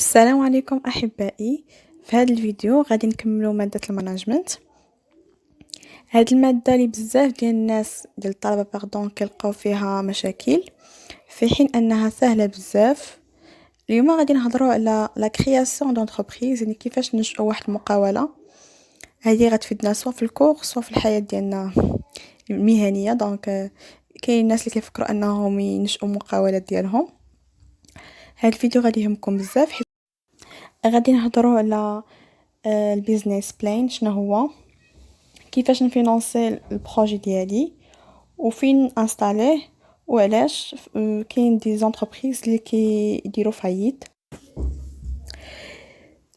السلام عليكم أحبائي. في هذا الفيديو غادي نكملوا مادة المانجمنت. هاد المادة اللي بزاف ديال الناس ديال الطلبة كيلقاو فيها مشاكل في حين انها سهلة بزاف. اليوم غادي نهضروا على لا كرياسيون دونتربريز، يعني كيفاش ننشئوا واحد المقاولة. هذه غتفيدنا سواء في الكورس سواء في الحياة ديالنا المهنية. كاين الناس اللي كيفكروا انهم ينشئوا مقاولات ديالهم. هاد الفيديو غادي يهمكم بزاف حيت غادي نهضروا على البيزنس بلان، شنو هو، كيفاش نفينانسي البروجي ديالي وفين انستاليه وعلاش كاين دي زونتربريز اللي كيديروا فايت.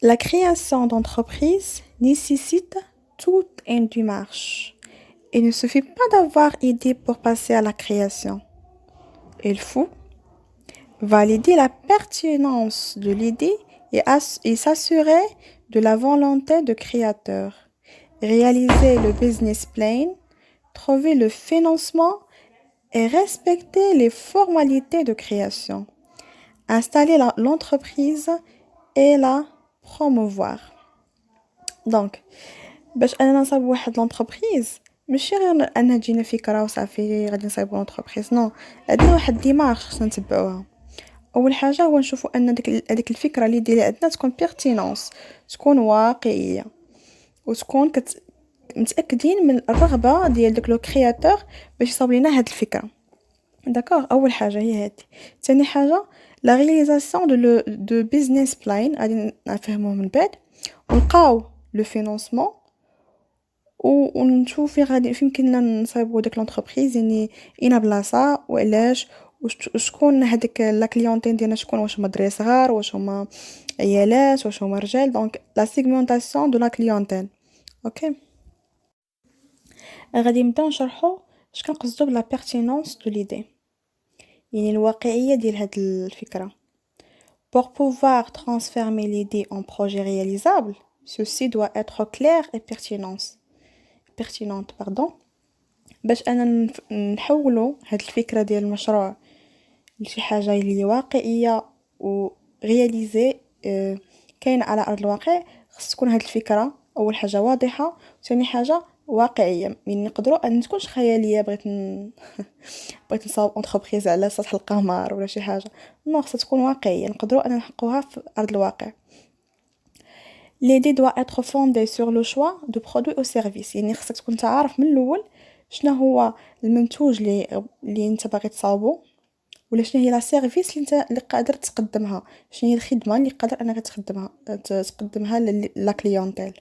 La création d'entreprise nécessite toute une démarche. Il ne suffit pas d'avoir idée pour passer à la création. Il faut valider la pertinence de l'idée et s'assurer de la volonté de créateur. Réaliser le business plan, trouver le financement et respecter les formalités de création. Installer l'entreprise et la promouvoir. Donc, باش انا نصايب واحد لونتربريز ماشي غير ان تجينا فكره وصافي غادي نصايبوا لونتربريز، نو، عندنا واحد ديمارش خصنا نتبعوها. اول حاجه هو نشوفوا ان هذيك الفكره اللي ديالها عندنا تكون بيرتينونس، تكون واقعيه، وتكون متاكدين من الرغبه ديال داك لو كرياتور باش يصاوب لينا هاد الفكره. داكوغ، اول حاجه هي هادي. ثاني حاجه لا رياليزاسيون دو بيزنس بلان، غادي نفهموه من بعد، ونلقاو لو فينانسمون ونشوف فين غادي فين يمكننا نصايبوا داك لونتربريز، يعني اين بلاصه وعلاش، وشكون هذيك لا كليونتين ديالنا، شكون، واش هما دراري صغار، واش هما عيالات، واش هما رجال. دونك لا سيغمونطاسيون دو لا كليونتين. اوكي، غادي نبداو نشرحوا اش كنقصدوا بلا بيرتينونس دو ليدي، يعني الواقعيه ديال هاد الفكره. Pour pouvoir transformer l'idée en projet réalisable, ceci doit être clair et pertinente, pardon. باش انا نحولوا هاد الفكره ديال المشروع لشي حاجه اللي واقعيه و رياليزي كاين على ارض الواقع. خص تكون هاد الفكره اول حاجه واضحه، وثاني حاجه واقعيه. من نقدروا ان تكونش خياليه، بغيت نصاوب انتربريز على سطح القمر ولا شي حاجه، نو، خصها تكون واقعيه نقدروا ان نحققوها في ارض الواقع. L'idée doit être fondée sur le choix de produit ou service، يعني خصك تكون تعرف من الاول شنو هو المنتوج اللي انت باغي تصاوبو، ولا شنو هي لا سيرفيس اللي قادر تقدمها، شنو هي الخدمه اللي قادر انك تقدمها لا كليونتيل.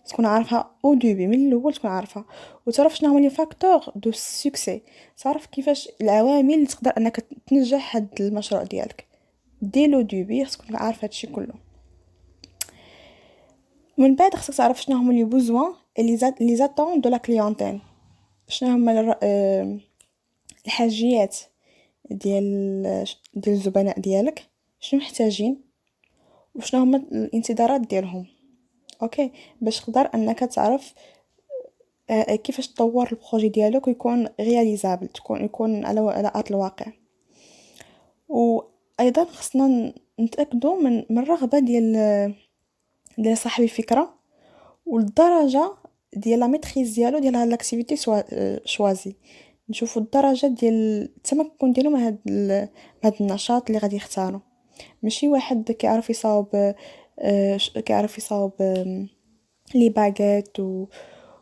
تكون عارفها او دوبي من الاول، تكون عارفها وتعرف شنو هما لي فاكتور دو سوكسي، تعرف كيفاش العوامل اللي تقدر انك تنجح هاد المشروع ديالك. دي لو دوبي خصك تكون عارف هادشي كله. من بعد خصك تعرف شنو هما لي بوزوان لي زاتون دو لا كليونتيل، شنو هما الحاجيات ديال الزبناء ديالك، شنو محتاجين وشنو هما الانتظارات ديالهم. اوكي، باش تقدر انك تعرف كيفاش تطور البروجي ديالك ويكون رياليزابل، يكون على ارض الواقع. وايضا خصنا نتاكدوا من الرغبه ديال صاحب الفكره والدرجه ديال لا ميتريز ديالو ديال هاد لاكتيفيتي شوازي. نشوفوا الدرجه ديال التمكن ديالو من هاد النشاط اللي غادي يختارو. ماشي واحد كيعرف يصاوب لي باغيت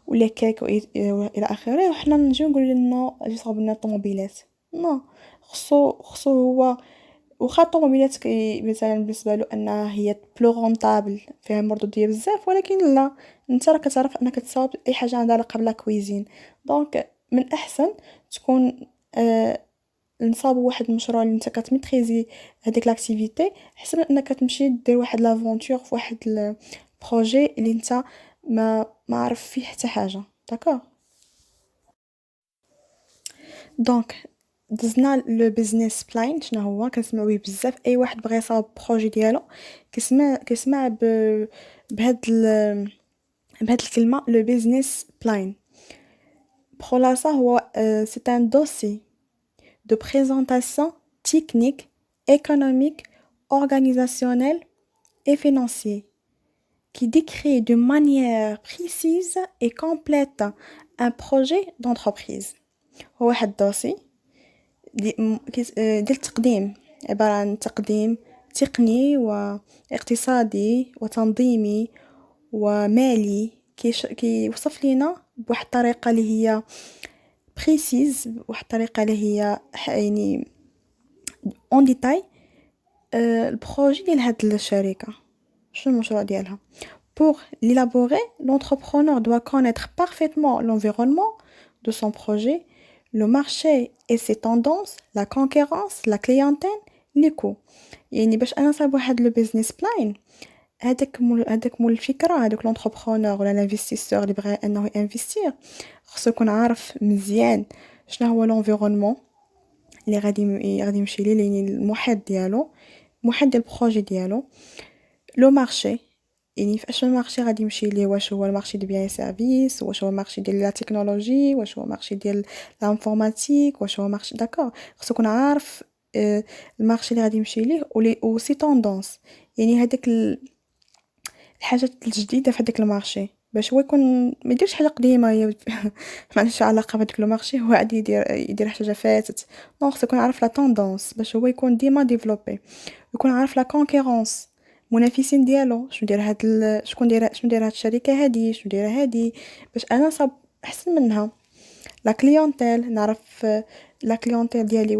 ولا كيك الى اخره، وحنا نجيو نقول لنا اجي صاوب لنا طوموبيلات. نو، خصو هو وخا الطوموبيلات مثلا بالنسبه له انها هي بلو رونطابل، فيها مردوديه بزاف، ولكن لا، انت راك كتعرف انك تصاوب اي حاجه عندها علاقه بلا كويزين. دونك من الاحسن تكون نصاوب واحد المشروع اللي انت كتميتريزي هذيك لاكتيفيتي، احسن من انك تمشي دير واحد لافونتور في واحد البروجي اللي انت ما عارف فيه حتى حاجه. داكوغ، دونك دزنا لو بيزنس بلان. شنو هو؟ كنسمعوا به بزاف، اي واحد بغى يصاوب بروجي ديالو كيسمع بهاد الكلمه لو بيزنس بلان. بخلاصه هو سي ان دوسي de présentation technique, économique, organisationnelle et financier qui décrit de manière précise et complète un projet d'entreprise. هو واحد دوسي ديال التقديم، عبارة عن تقديم تقني واقتصادي وتنظيمي ومالي كيوصف لينا بواحد الطريقة اللي هي بريسيز، بواحد الطريقة اللي هي يعني اون ديتاي البروجي ديال هاد الشركة، شنو المشروع ديالها. Pour l'élaborer, l'entrepreneur doit connaître parfaitement l'environnement de son projet, le marché et ses tendances, la concurrence, la clientèle, les coûts. يعني باش انا نصايب واحد لو بيزنس بلان، هذاك مول الفكره، هذاك لونتربرونور ولا الانفستيسور اللي بغى انه انفستير، خصو يكون عارف مزيان شنو هو لونفيرونمون اللي غادي يمشي ليه، يعني المحيط ديالو، المحيط ديال البروجي ديالو، لو مارشي، يعني فاش المارشي غادي يمشي ليه، واش هو المارشي ديال بيان سيرفيس، واش هو المارشي ديال لا تكنولوجي، واش هو المارشي ديال لانفورماتيك، واش هو المارشي داكور. خصو يكون عارف المارشي اللي غادي يمشي ليه و سي توندونس، يعني هذاك الحاجات الجديده في هذاك المارشي، باش هو يكون ما يديرش حاجه قديمه هي ما عندهاش علاقه بهذاك المارشي، هو عادي يدير حاجه فاتت. دونك خصو يكون عارف لا توندونس باش هو يكون ديما ديفلوبي، يكون عارف لا كونكورونس، المنافسين ديالو شنو داير شكون داير هاد الشركه هادي، شنو دايره هادي، باش انا نصاب احسن منها. لا كليونتيل، نعرف لا كليونتيل ديالي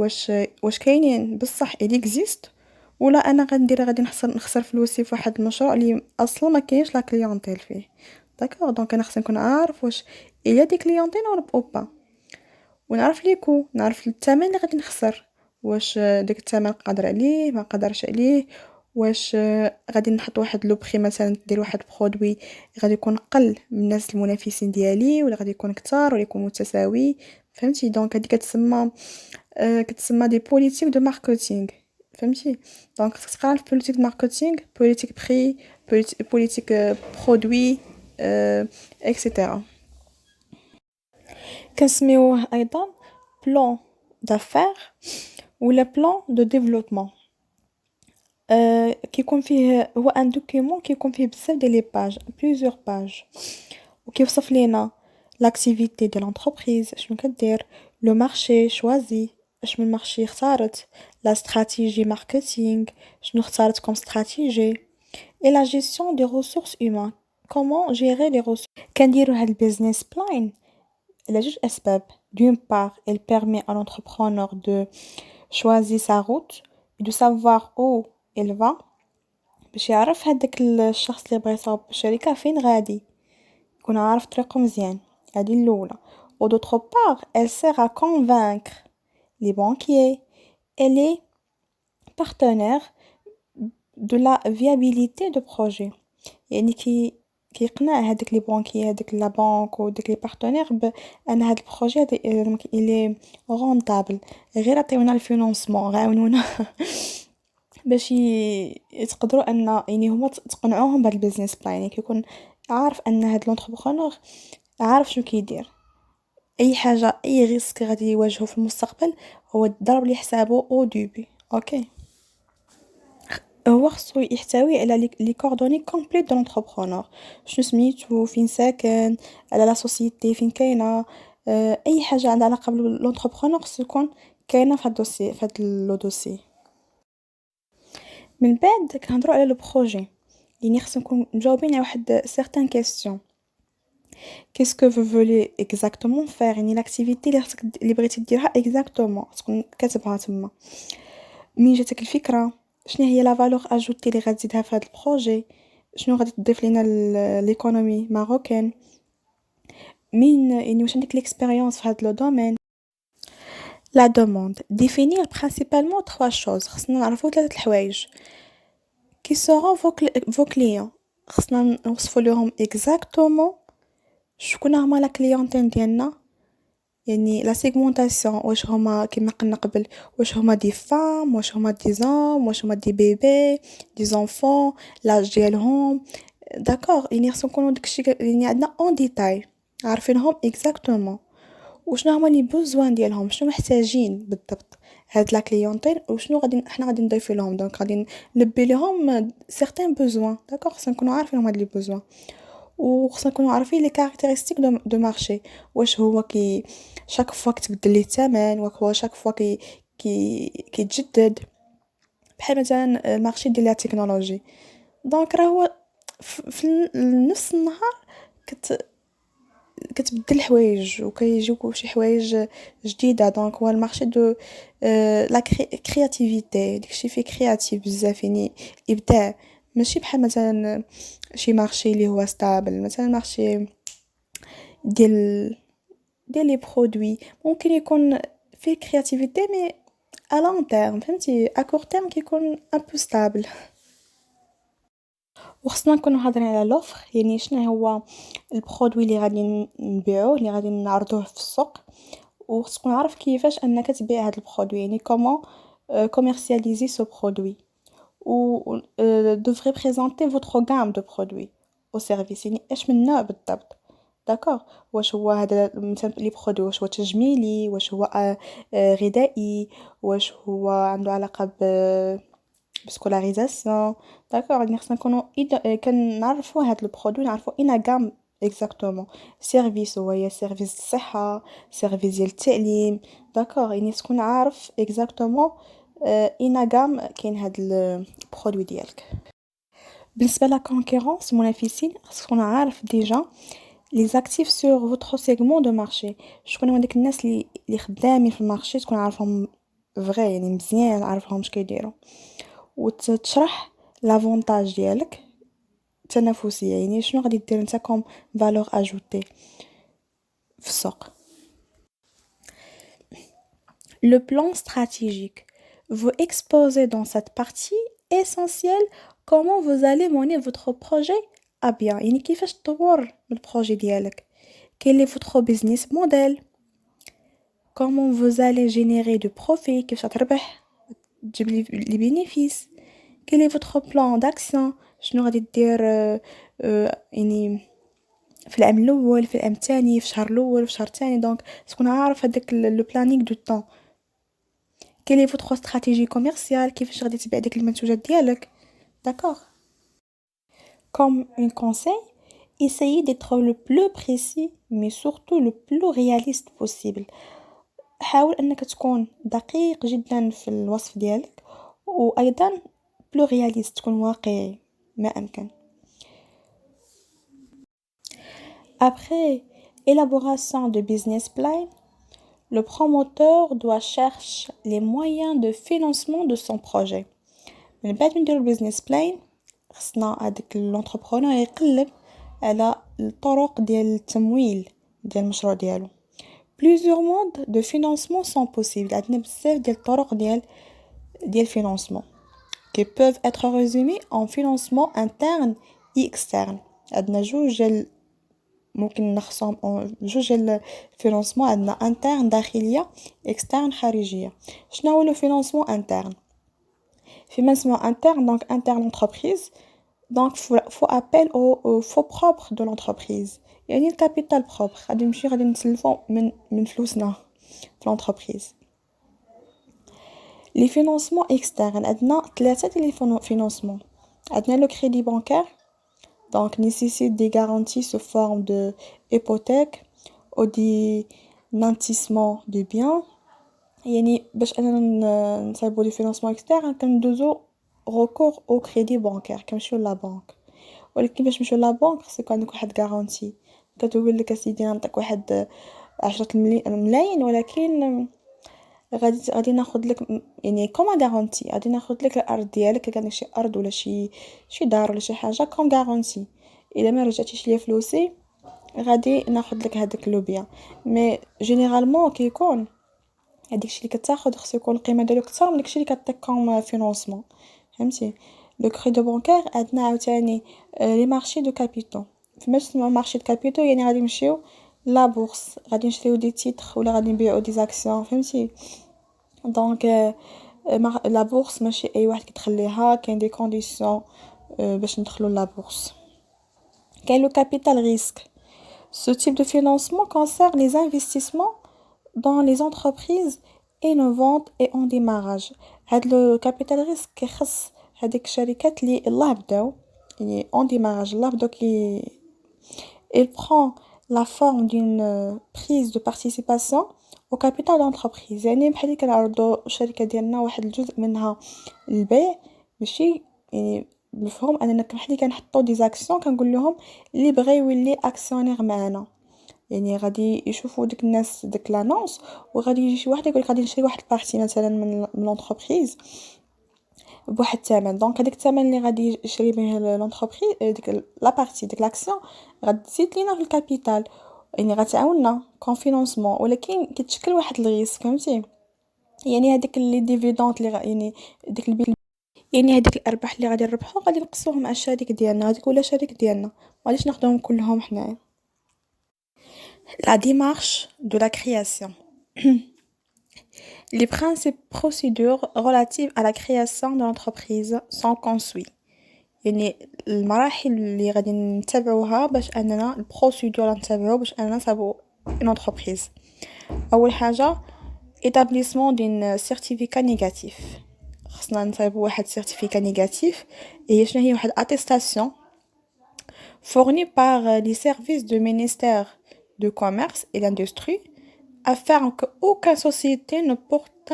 واش كاينين بصح اللي اكزيست، ولا انا غادي نخسر فلوسي في واحد المشروع اللي اصلا ما كاينش لا كليونتيل فيه. داكوغ، دونك انا خصني نكون عارف واش الى دي كليونتيل ولا با، ونعرف ليكو، نعرف الثمن اللي غادي نخسر، واش داك الثمن قادر عليه ما قادرش عليه، واش غادي نحط واحد لو بري مثلا ديال واحد برودوي غادي يكون قل من الناس المنافسين ديالي، ولا غادي يكون كتار ولا يكون متساوي. فهمتي؟ دونك هذه كتسمى دي بوليتيك دو ماركتينغ. فهمتي؟ دونك خصك تقرا في بوليتيك دو ماركتينغ، بوليتيك بري، بوليتيك برودوي اكسيتيرا. كنسميوه ايضا بلان دافير ولا بلان دو ديفلوبمون. كيكون فيه هو ان دوكيومون كيكون فيه بزاف ديال لي باج، بليزيور باج، وكيوصف لينا لاكتيفيتي ديال لونتربريز شنو كدير، لو مارشي شوازي شنو المارشي اختارت، لا استراتيجي ماركتينغ شنو اختارت كوم استراتيجي، اي لا جيستيون دي ريسورس هومان كومون جيري لي ريسورس. كنديرو هاد البيزنس بلان على جوج اسباب. d'une part elle permet à l'entrepreneur de choisir sa route et de savoir où il va، باش يعرف هذاك الشخص اللي بغى يصاوب الشركه فين غادي، يكون عارف طريقه مزيان. هذه الاولى. و d'autre part elle sert à convaincre les banquiers et les partenaires de la viabilité de projet، يعني كيقنع هذاك لي بانكي، هذاك لا بانك وداك لي بارتنير بان هذا البروجي هذا اللي رونطابل، غير عطيونا الفينانسمون غاونونا باش يتقدروا ان يعني هما تقنعوهم بهذا البيزنس بلان. يعني كيكون عارف ان هذا لونتربرونور عارف شنو كيدير، اي حاجه اي ريسك غادي يواجهه في المستقبل هو ضرب لي حسابه او دوبي. اوكي، هو خصو يحتوي على لي كوردوني كومبليت دو لونتربرونور، شنو سميتو، فين ساكن، على لا سوسيتي فين كاينه، اي حاجه عندها علاقه باللونتربرونور خصو يكون كاينه في هاد الدوسي، في هاد لو دوسي. من بعد كنهضروا على لو بروجي، يعني خصنا نكون مجاوبين على واحد سيغتان كيسيون. qu'est-ce que vous voulez exactement faire، يعني لاكتيفيتي اللي بغيتي ديرها اكزاكتومون تكون كاتبها تما. مين جاتك الفكره، شنو هي لا فالور اجوتي اللي غتزيدها في هذا البروجي، شنو غادي تضيف لينا ليكونومي ماروكان، مين يعني واش عندك ليكسبيريونس في هذا لو دومين. لا دوموند définir principalement trois choses، خصنا نعرفوا ثلاثه الحوايج. كي سورون فو كليون، خصنا نوصفوا لهم اكزاكتومون شكون هما لا كليونتين ديالنا، يعني لا سيغمونطاسيون، واش هما كما قلنا قبل، واش هما دي فام، واش هما دي زوم، واش هما دي بيبي، دي زونفون، لاج ديالهم. داكوغ، يعني خصو نكونوا داكشي يعني عندنا اون ديتاي عارفينهم اكزاكتومون. وشنو هما لي بوزوان ديالهم، شنو محتاجين بالضبط هاد لا كليونتيل، وشنو حنا غادي نضيفو لهم. دونك غادي نلبي لهم certains besoins. داكوغ، خصنا نكونوا عارفين هاد لي بوزوان، وخصنا نكونوا عارفين لي كاركتيرستيك دو مارشي. واش هو شاك فوا كتبدل ليه الثمن، هو شاك فوا كيتجدد، بحال مثلا المارشي ديال لا تكنولوجي. دونك راه هو في نفس النهار كتبدل الحوايج وكيجيوك شي حوايج جديده. دونك هو المارشي دو لا كرياتيفيتي، داكشي فيه كرياتيف بزاف، يعني ابداع. ماشي بحال مثلا شي مارشي اللي هو ستابل، مثلا مارشي ديال لي برودوي ممكن يكون فيه كرياتيفيتي مي ا لون تيرم، فهمتي، ا كور تيرم كيكون ان بو ستابل. وخصنا نكونوا هادرين على لوفر، يعني شنو هو البرودوي اللي غادي نبيعوه، اللي غادي نعرضوه في السوق، وخصك تكون عارف كيفاش انك تبيع هذا البرودوي، يعني كومون commercialiser ce produit ou devrait présenter votre gamme de produits au service. يعني ايش من نوع بالضبط، داكوغ. واش هو هذا مثلا لي برودوي، واش هو تجميلي، واش هو غذائي، واش هو عنده علاقه بسكولاريزاسيون. داكوغ، يعني خصنا نكونوا كنعرفوا هاد البرودوي، نعرفوا اين غام اكزاكتومون. سيرفيس هو يا سيرفيس الصحه، سيرفيس ديال التعليم. داكوغ، يعني تكون عارف اكزاكتومون اين غام كاين هاد البرودوي ديالك. بالنسبه لا كونكورونس، المنافسين، خصك تكون عارف ديجا لي زاكتيف سور فوتر سيغمون دو مارشي. شكون هما داك الناس اللي خدامين في المارشي، تكون عارفهم فغي، يعني مزيان عارفهم اش كيديروا، وتشرح لافونتاج ديالك التنافسيه، يعني شنو غادي دير نتا كوم فالور اجوتي في السوق. Le plan stratégique. Vous exposez dans cette partie essentielle comment vous allez mener votre projet à bien. يعني كيفاش تطور البروجي ديالك. Quel est votre business model? Comment vous allez générer du profit. كيفاش تربح تجيب لي bénéfices. Quel est votre plan d'action? شنو غادي دير يعني في العام الاول، في العام الثاني، في الشهر الاول، في الشهر الثاني. دونك تكون عارف هذاك لو بلانينغ دو طون. Quelle est votre stratégie commerciale? كيفاش غادي تبيع ديك المنتوجات ديالك، داكوغ. Comme un conseil, essayez d'être le plus précis mais surtout le plus réaliste possible. حاول انك تكون دقيق جدا في الوصف ديالك، وايضا بلو رياليست، تكون واقعي ما امكن. Après élaboration de business plan, le promoteur doit chercher les moyens de financement de son projet. من بعد ما نديرو البيزنس بلان، خصنا هذاك لونتربرونور يقلب على الطرق ديال التمويل ديال المشروع ديالو. Plusieurs modes de financement sont possibles. عندنا بزاف ديال الطرق ديال financement qui peuvent être résumés en financement interne et externe. عندنا ممكن نخصهم جوج الفينانسمون. عندنا انترن داخليه، اكسترن خارجيه. شنو هو لو فينانسمون انترن؟ فينانسمون انترن دونك انترن انتربريز، دونك فو ابل او فو بروبر دو لونتربريز، يعني الكابيتال بروبر غادي نتسلفو من فلوسنا في لونتربريز. لي فينانسمون اكسترن عندنا ثلاثه ديال لي فينانسمون. عندنا لو كريدي بانكير، donc nécessite des garanties sous forme de hypothèque ou des nantissements de biens. يعني باش اننا نصايبوا لي فينانسمون اكسترن كندوزو recours au crédit bancaire، كنمشيو لا بنك. ولكن باش نمشيو لا بنك خصك يكون عندك واحد غارانتي، كتقول لك اسيدي نعطيك واحد 10 ملايين، ولكن غادي ناخذ لك يعني كوم غارانتي، غادي ناخذ لك الارض ديالك، كان شي ارض ولا شي دار ولا شي حاجه كوم غارانتي. الا ما رجعتيش ليا فلوسي غادي ناخذ لك هذاك لو بيان. مي جينيرالمون كيكون هذاك الشيء اللي كتاخذ خصو يكون القيمه ديالو اكثر من داك الشيء اللي كتعطيك كوم فينانسمون، فهمتي. لو كريدو بانكير عندنا عاوتاني لي مارشي دو كابيتال. فما تسمى مارشي دو كابيتال يعني غادي نمشيو لا بورصه، غادي نشريو دي تيتر ولا غادي نبيعو دي زاكسيون، فهمتي. دونك لا بورصه ماشي اي واحد كيدخليها، كاين دي كونديسيون باش ندخلو لا بورصه. كاين لو كابيتال ريسك. Ce type de financement concerne les investissements dans les entreprises innovantes et en démarrage. هاد le capital risque كيخص هاديك الشركات اللي يلاه بداو يعني en démarrage يلاه بداو il prend la forme d'une prise de participation au capital d'entreprise يعني بحال اللي كنعرضوا الشركة ديالنا واحد الجزء منها للبيع ماشي يعني بالفهم اننا بحال اللي كنحطوا دي زاكسيون كنقول لهم اللي بغى يولي اكسيونير معنا يعني غادي يشوفوا ديك الناس ديك لانونس وغادي يجي شي واحد يقول لك غادي نشري واحد البارتي مثلا من لونتربريز بواحد الثمن دونك هذاك الثمن اللي غادي يشري به لونتربريز ديك لا بارتي ديك لاكسيون غتزيد لينا في الكابيتال يعني غتعاوننا كونفينونسمون ولكن كتشكل واحد الغيس فهمتي يعني هذيك لي ديفيدونت اللي يعني يعني هذيك الارباح اللي غادي نربحو غادي نقسموهم مع الشريك ديالنا غادي يكون شريك ديالنا ما غاديش ناخذوهم كلهم حنايا. La démarche de la création. Les principes procédures relatives à la création de l'entreprise sont construits. يعني المراحل اللي غادي نتبعوها باش اننا البروسيدور نتبعو باش اننا نصاوبو une entreprise. اول حاجه établissement d'une certificat négatif. خصنا نصاوبو واحد certificat négatif هي شنو هي واحد attestation fournie par les services du ministère de commerce et d'industrie afin qu'aucune société ne porte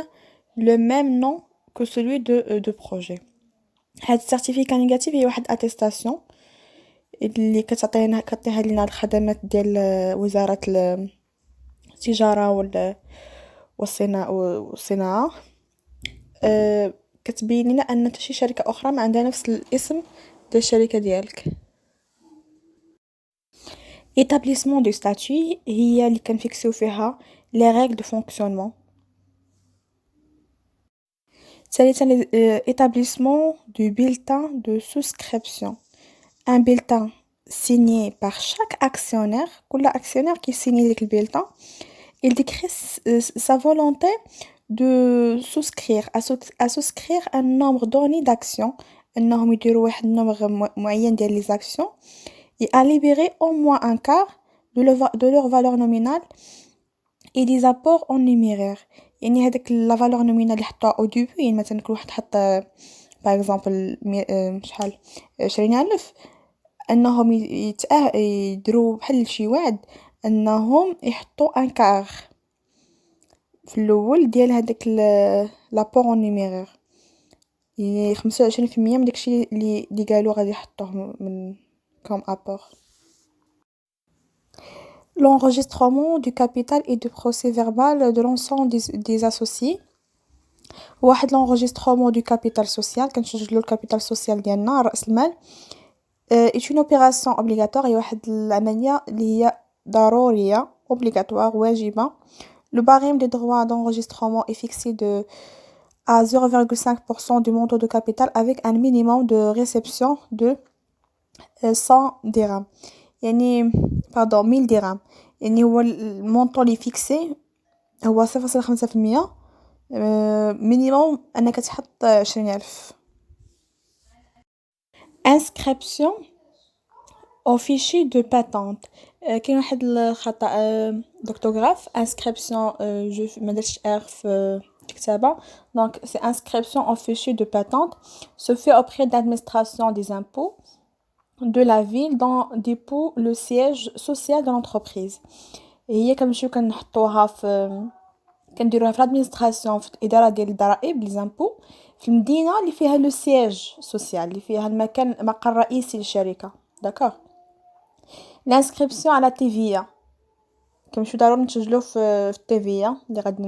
le même nom que celui de projet. هاد السيرتيفيكا نيجاتيف هي واحد اتستاسيون اللي كتعطيها لنا الخدمات ديال وزارة التجارة والصناعة كتبين لنا ان شي شركة اخرى ما عندها نفس الاسم ديال الشركة ديالك. établissement de statut هي اللي كنفيكسيو فيها les règles de fonctionnement. ثالثا établissement du bulletin de souscription. Un bulletin signé par chaque actionnaire. كل actionnaire qui signe le bulletin, il décrit sa volonté de à souscrire un nombre donné d'actions انهم يديروا واحد النمبر معين ديال les actions et à libérer au moins un quart de leur valeur nominale et des apports en numéraire. يعني هذاك لا فالور نومينال اللي حطوها او ديبي يعني مثلا كل واحد حط باغ اكزومبل شحال 20,000 انهم يديروا بحال شي وعد انهم يحطوا ان كار في الاول ديال هذاك لابور اون نيميرير يعني 25% من داكشي اللي قالوا غادي يحطوه من كوم ابور. L'enregistrement du capital et du procès verbal de l'ensemble des associés. واحد l'enregistrement du capital social كنسجلوا الكابيتال سوسيال ديالنا رأس المال est une opération obligatoire هي واحد العملية اللي هي ضرورية obligatoire واجبة. Le barème des droits d'enregistrement est fixé à 0,5% du montant de capital avec un minimum de réception de 100 dirhams يعني 1000 درهم يعني هو المونطون اللي فيكسي هو 0.5% مينيموم انك تحط 20,000. inscription au fichier de patente كاين واحد الخطا دكتوغراف inscription جو ما درتش في الكتابه donc c'est inscription au fichier de patente se fait auprès d'administration des impôts de la ville dans dépôt le siège social de l'entreprise. هي كنمشيو كنحطوها كنديروها في الادمينستراسيون في الاداره ديال الضرائب لي زامبو في المدينه اللي فيها لو سييج سوسيال اللي فيها المقر الرئيسي للشركه داكوغ. l'inscription à la TVA كنمشيو ضروري نسجلو في التيفيا اللي غادي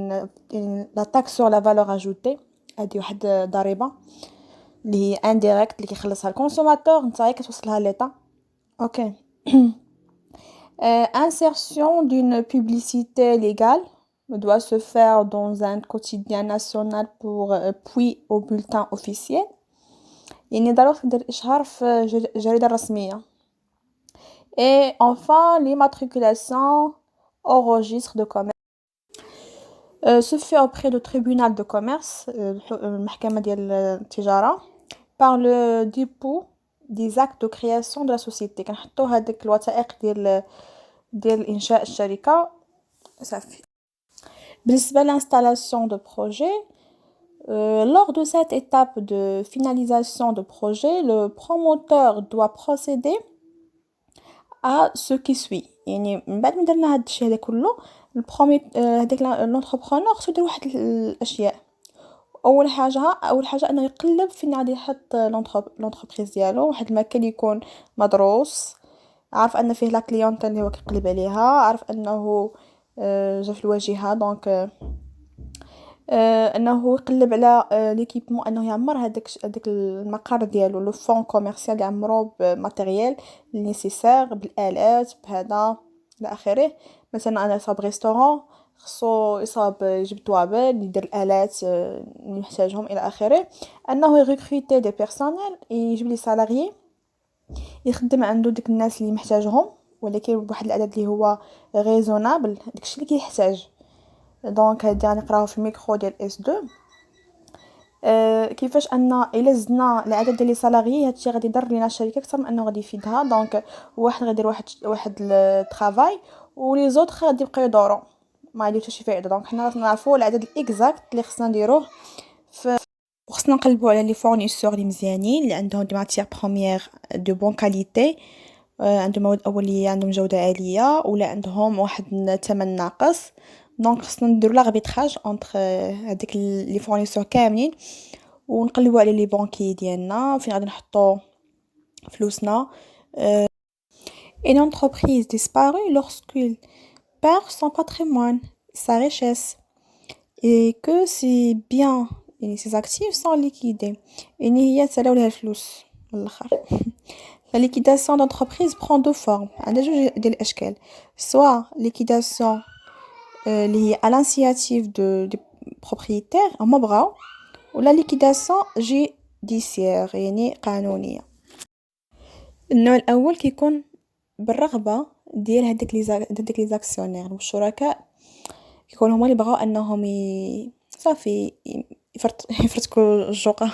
لا تاكس سور لا فالور اجوتي هادي واحد ضريبه اللي هي انديريكت اللي كيخلصها الكونسوماتور نتايا كتوصلها ليطا. اوكي. insertion d'une publicité légale doit se faire dans un quotidien national puis au bulletin officiel يعني ضروري تدير اشهار في الجريده الرسميه. et enfin l'immatriculation au registre de commerce se fait auprès du tribunal de commerce المحكمه ديال التجاره par le dépôt des actes de création de la société كنحطوا هذيك الوثائق ديال انشاء الشركه صافي. بالنسبة l'installation de projet, lors de cette étape de finalisation de projet, le promoteur doit procéder à ce qui suit. يعني من بعد ما درنا هاد الشيء هذا كله هذاك l'entrepreneur خصو يدير واحد الاشياء. اول حاجه انه يقلب فين غادي يحط لونتربريز ديالو، واحد المكان يكون مدروس، عارف ان فيه لا كليونتيل اللي هو كيقلب عليها، عارف انه جا في الواجهه دونك انه يقلب على ليكيبمون، انه يعمر هذاك المقر ديالو، لو فون كوميرسيال يعمرو بماتيريال نيسيسير، بالالات بهذا الى اخره. مثلا انا صاب ريستورون خصو يصاب يجيب توابل، يدير الالات اللي محتاجهم الى اخره. انه يغوكروتي دي بيرسونيل، يجيب لي سالاريي يخدم عنده ديك الناس اللي محتاجهم، ولكن بواحد العدد اللي هو ريزونابل، داكشي اللي كيحتاج. دونك هادي غنقراو في الميكرو ديال اس 2. كيفاش ان الا زدنا العدد ديال لي سالاريي هادشي غادي يضر لينا الشركه اكثر من انه غادي يفيدها. دونك واحد غيدير واحد الترافاي ولي زوطخ غادي يبقاو يدوروا ما يديروا حتى شي فايده. دونك حنا خصنا نعرفوا العدد الاكزاكت اللي خصنا نديروه وخصنا نقلبوا على لي فورنيسور اللي مزيانين، اللي عندهم دي ماتيير بروميير دو بون كاليتي، عندهم مواد اوليه عندهم جوده عاليه، ولا عندهم واحد الثمن ناقص. دونك خصنا نديرو لاربيتراج اونطر هذيك لي فورنيسور كاملين، ونقلبوا على لي بانكي ديالنا فين غادي نحطوا فلوسنا. Une entreprise disparaît lorsqu'il perd son patrimoine, sa richesse, et que ses biens et ses actifs sont liquidés. يعني هي تسالاو ليها الفلوس من الاخر. La liquidation d'entreprise prend deux formes. عندها جوج ديال الاشكال، soit liquidation اللي هي à l'initiative de propriétaire هما بغاو، ولا liquidation judiciaire يعني قانونيه. النوع الاول كيكون بالرغبه ديال هذيك لي زاكسيونير والشركاء، كيكونوا هما اللي بغاو انهم صافي يفرتكوا الجوقه.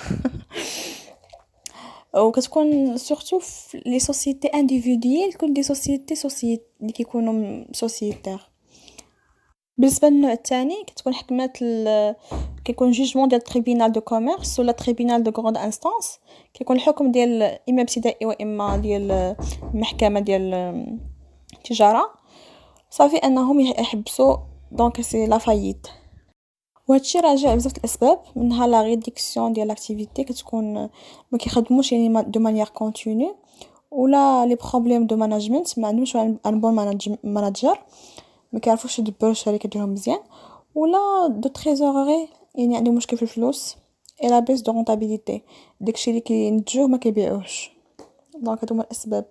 وكتكون سورتو في لي سوسيتي انديفيديال، كون دي سوسيتي اللي كيكونوا سوسيتير. بالنسبه للنوع الثاني كتكون حكمات كيكون جوجمون ديال التريبينال دو كوميرس ولا التريبينال دو غروند انستانس، كيكون الحكم ديال اما ابتدائي واما ديال المحكمه ديال التجاره، صافي انهم يحبسوا. دونك سي لا فايت. وهادشي راجع بزاف الاسباب، منها لا ريدكسيون ديال لاكتيفيتي، كتكون ما كيخدموش يعني دو مانيير كونتينيو، ولا لي بروبليم دو ماناجمنت، ما عندهمش ان بون ماناجر، ما كيعرفوش يدبروا الشركه ديالهم مزيان، ولا دو تريزوري يعني عندهم مشكل في الفلوس، اي لا بيس دو رونطابيليتي، داكشي اللي كينتجوه ما كيبيعوهش. دونك هادو هما الاسباب.